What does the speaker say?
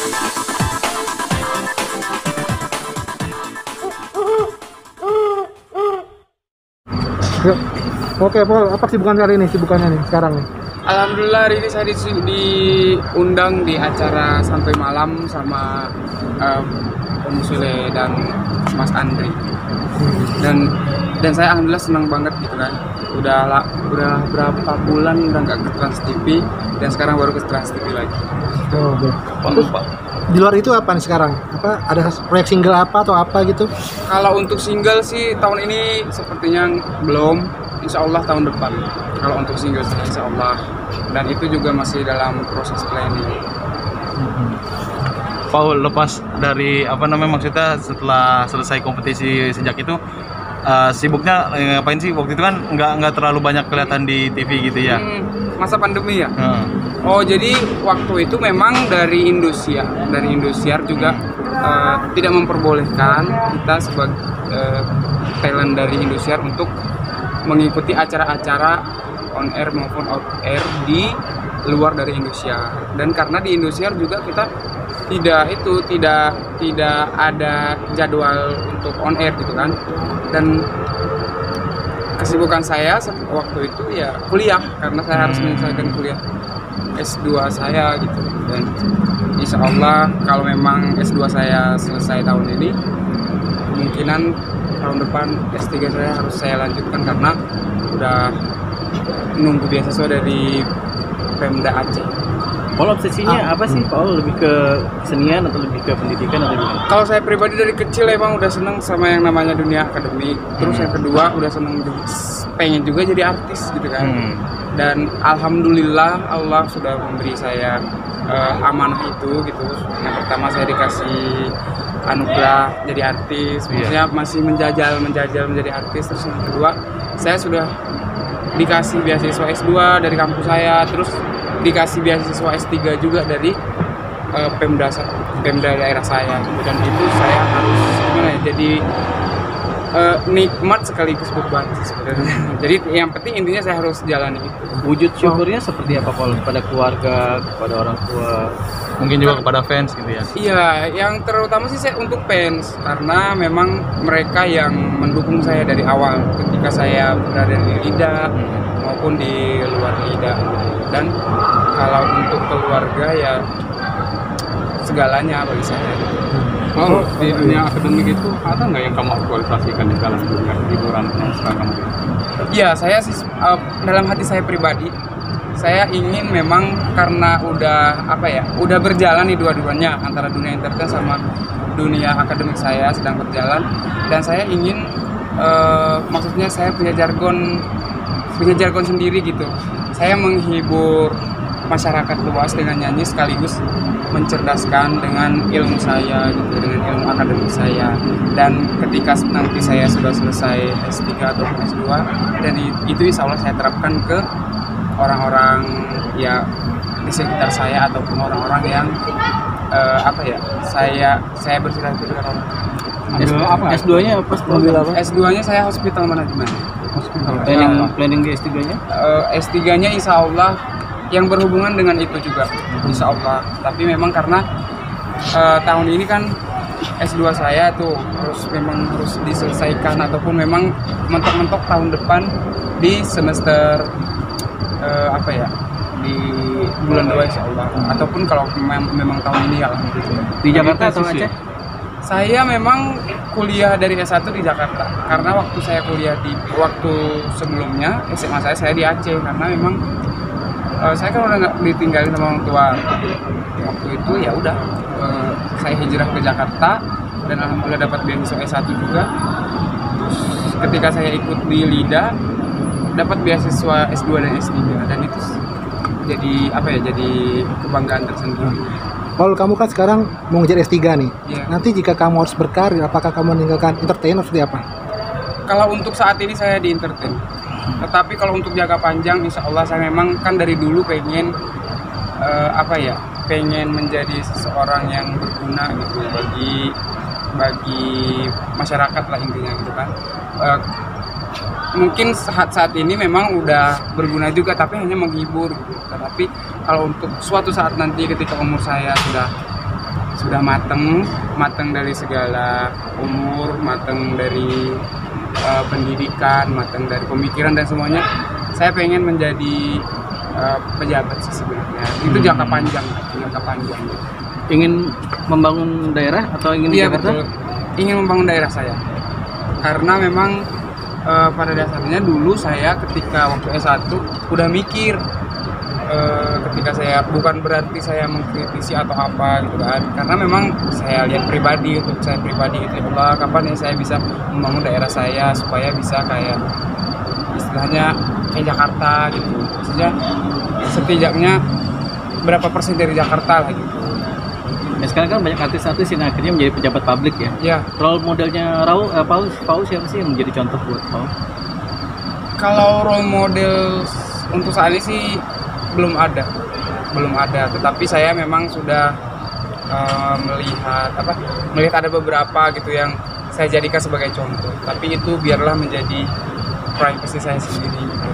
Yuk. Oke, Paul, apa kesibukan kali ini? Sibukannya nih sekarang nih? Alhamdulillah hari ini saya diundang di acara santai malam sama Om Sule dan Mas Andri. Dan saya alhamdulillah senang banget gitu kan. Udah berapa bulan udah nggak ke Trans TV dan sekarang baru ke Trans TV lagi. Oh, oke. Terus di luar itu apa nih sekarang? Apa ada proyek single apa atau apa gitu? Kalau untuk single sih tahun ini sepertinya belum. Insya Allah tahun depan. Kalau untuk single sih insya Allah. Dan itu juga masih dalam proses planning. Paul, lepas dari maksudnya setelah selesai kompetisi sejak itu sibuknya ngapain sih? Waktu itu kan nggak terlalu banyak kelihatan di TV gitu ya? Masa pandemi ya? Oh, jadi waktu itu memang dari Indosiar juga tidak memperbolehkan kita sebagai talent dari Indosiar untuk mengikuti acara-acara on air maupun out air di luar dari Indosiar. Dan karena di Indosiar juga kita tidak ada jadwal untuk on air gitu kan. Dan kesibukan saya waktu itu ya kuliah, karena saya harus menyelesaikan kuliah S2 saya gitu. Dan insya Allah kalau memang S2 saya selesai tahun ini, kemungkinan tahun depan S3 saya harus saya lanjutkan karena udah nunggu beasiswa dari Pemda Aceh. Paul, obsesinya apa sih Paul? Lebih ke kesenian atau lebih ke pendidikan atau gimana? Kalau saya pribadi dari kecil emang udah seneng sama yang namanya dunia akademik. Terus yang kedua udah seneng pengen juga jadi artis gitu kan. Dan alhamdulillah Allah sudah memberi saya amanah itu gitu. Yang pertama saya dikasih anugerah jadi artis, maksudnya masih menjajal menjadi artis. Terus yang kedua saya sudah dikasih beasiswa S2 dari kampus saya, terus dikasih beasiswa S3 juga dari Pemda daerah saya. Dan itu saya harus jadi nikmat sekaligus beban sebenarnya. Jadi yang penting intinya saya harus jalani itu. Wujud syukurnya seperti apa Paul? Kepada keluarga, kepada orang tua, mungkin juga kepada fans gitu ya? Iya, yang terutama sih saya untuk fans, karena memang mereka yang mendukung saya dari awal ketika saya berada di LIDA maupun di luar LIDA. Dan kalau untuk keluarga ya segalanya bagi saya. Oh, di dunia akademik itu ada nggak yang kamu aktualisasikan di dalam dunia hiburan yang sekarang? Iya, saya sih dalam hati saya pribadi, saya ingin memang karena udah berjalan nih dua-duanya antara dunia entertain sama dunia akademik saya sedang berjalan, dan saya ingin maksudnya saya punya jargon sendiri gitu. Saya menghibur masyarakat luas dengan nyanyi sekaligus mencerdaskan dengan ilmu saya gitu, dengan ilmu akademik saya. Dan ketika nanti saya sudah selesai S3 atau S2, dan itu insya Allah saya terapkan ke orang-orang ya di sekitar saya ataupun orang-orang yang saya bersilaturahmi dengan orang. S2-nya apa? S2-nya saya hospital management. Planning di S3-nya? S3-nya insya Allah yang berhubungan dengan itu juga, insya Allah. Tapi memang karena tahun ini kan S2 saya tuh memang harus diselesaikan, ataupun memang mentok-mentok tahun depan di semester di bulan 2 insya Allah. Ataupun kalau memang tahun ini alhamdulillah. Di Jakarta atau Aceh? Saya memang kuliah dari S1 di Jakarta, karena waktu saya kuliah waktu sebelumnya SMA saya di Aceh, karena memang saya kan udah nggak ditinggalin sama orang tua. Waktu itu ya udah saya hijrah ke Jakarta dan alhamdulillah dapat beasiswa S1 juga. Terus ketika saya ikut di LIDA dapat beasiswa S2 dan S3, dan itu jadi jadi kebanggaan tersendiri. Paul, kamu kan sekarang mau ngejar S3 nih. Yeah. Nanti jika kamu harus berkarir, apakah kamu meninggalkan entertain atau seperti apa? Kalau untuk saat ini saya di entertain. Tetapi kalau untuk jangka panjang, insya Allah saya memang kan dari dulu pengen pengen menjadi seseorang yang berguna gitu bagi masyarakat lah intinya gitu kan. Mungkin saat ini memang udah berguna juga, tapi hanya menghibur gitu. Tapi kalau untuk suatu saat nanti ketika umur saya sudah sudah mateng dari segala umur, mateng dari pendidikan, mateng dari pemikiran dan semuanya. Saya pengen menjadi pejabat sih sebenarnya. Itu jangka panjang. Ingin membangun daerah atau ingin di Iya Jakarta? betul, ingin membangun daerah saya. Karena memang pada dasarnya dulu saya ketika waktu S1 udah mikir, ketika saya, bukan berarti saya mengkritisi atau apa gitu kan, karena memang saya lihat pribadi, untuk saya pribadi itu, Allah kapan ya saya bisa membangun daerah saya supaya bisa kayak istilahnya kayak Jakarta gitu, maksudnya setidaknya berapa persen dari Jakarta lah gitu. Ya, sekarang kan banyak artis-artis yang akhirnya menjadi pejabat publik ya. Ya, Role modelnya Paul siapa sih yang menjadi contoh buat Paul? kalau role model untuk saat ini sih belum ada, tetapi saya memang sudah melihat ada beberapa gitu yang saya jadikan sebagai contoh, tapi itu biarlah menjadi privasi saya sendiri gitu.